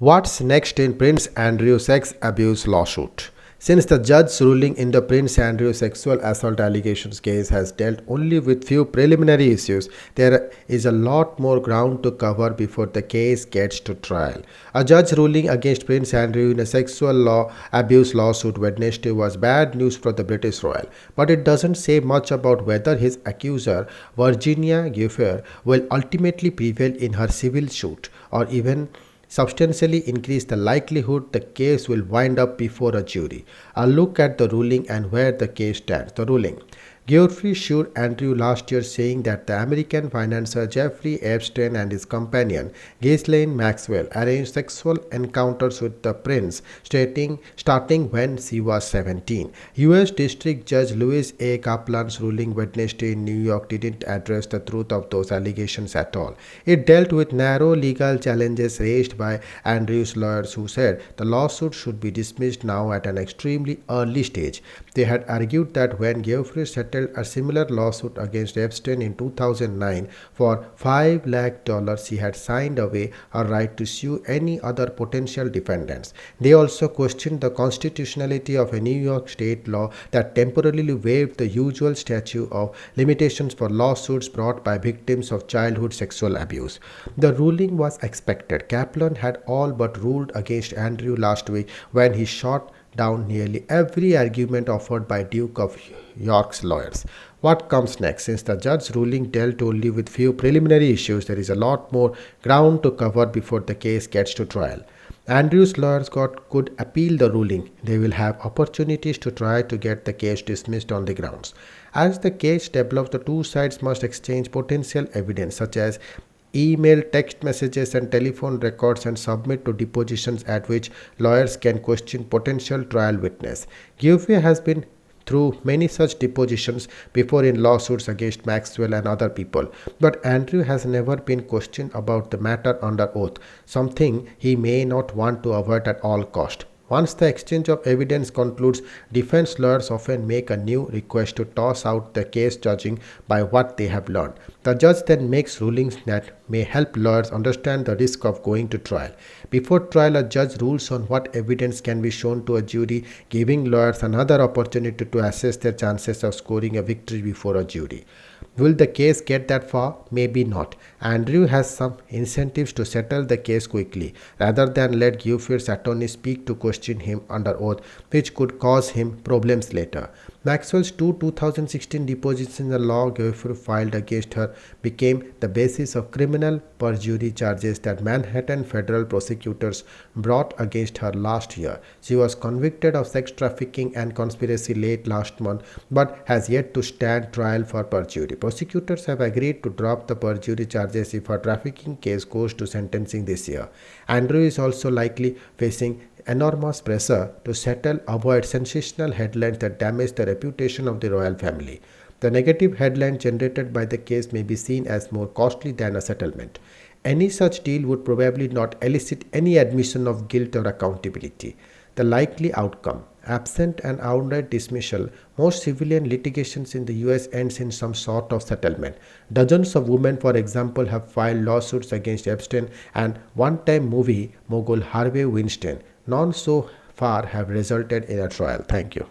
What's next in Prince Andrew sex abuse lawsuit? Since the judge's ruling in the Prince Andrew sexual assault allegations case has dealt only with few preliminary issues, there is a lot more ground to cover before the case gets to trial. A judge ruling against Prince Andrew in a sexual abuse lawsuit Wednesday was bad news for the British royal, but it doesn't say much about whether his accuser, Virginia Giuffre, will ultimately prevail in her civil suit or even substantially increase the likelihood the case will wind up before a jury. A look at the ruling and where the case stands. The ruling. Geoffrey sued Andrew last year, saying that the American financier Jeffrey Epstein and his companion Ghislaine Maxwell arranged sexual encounters with the prince starting when she was 17. U.S. District Judge Louis A. Kaplan's ruling Wednesday in New York didn't address the truth of those allegations at all. It dealt with narrow legal challenges raised by Andrew's lawyers, who said the lawsuit should be dismissed now at an extremely early stage. They had argued that when Geoffrey settled a similar lawsuit against Epstein in 2009 for $5 lakh, he had signed away a right to sue any other potential defendants. They also questioned the constitutionality of a New York state law that temporarily waived the usual statute of limitations for lawsuits brought by victims of childhood sexual abuse. The ruling was expected. Kaplan had all but ruled against Andrew last week when he shot down nearly every argument offered by Duke of York's lawyers. What comes next? Since the judge's ruling dealt only with few preliminary issues, there is a lot more ground to cover before the case gets to trial. Andrew's lawyers could appeal the ruling. They will have opportunities to try to get the case dismissed on the grounds. As the case develops, the two sides must exchange potential evidence such as email, text messages, and telephone records and submit to depositions at which lawyers can question potential trial witness. Giuffre has been through many such depositions before in lawsuits against Maxwell and other people, but Andrew has never been questioned about the matter under oath, something he may not want to avoid at all cost. Once the exchange of evidence concludes, defense lawyers often make a new request to toss out the case, judging by what they have learned. The judge then makes rulings that may help lawyers understand the risk of going to trial. Before trial, a judge rules on what evidence can be shown to a jury, giving lawyers another opportunity to assess their chances of scoring a victory before a jury. Will the case get that far? Maybe not. Andrew has some incentives to settle the case quickly, rather than let Giuffre's attorney speak to question him under oath, which could cause him problems later. Maxwell's two 2016 deposits in the law Giuffre filed against her became the basis of criminal perjury charges that Manhattan federal prosecutors brought against her last year. She was convicted of sex trafficking and conspiracy late last month, but has yet to stand trial for perjury. Prosecutors have agreed to drop the perjury charges if her trafficking case goes to sentencing this year. Andrew is also likely facing enormous pressure to settle, avoid sensational headlines that damage the reputation of the royal family. The negative headlines generated by the case may be seen as more costly than a settlement. Any such deal would probably not elicit any admission of guilt or accountability. The likely outcome: absent an outright dismissal, most civilian litigations in the US ends in some sort of settlement. Dozens of women, for example, have filed lawsuits against Epstein and one-time movie mogul Harvey Weinstein. None so far have resulted in a trial. Thank you.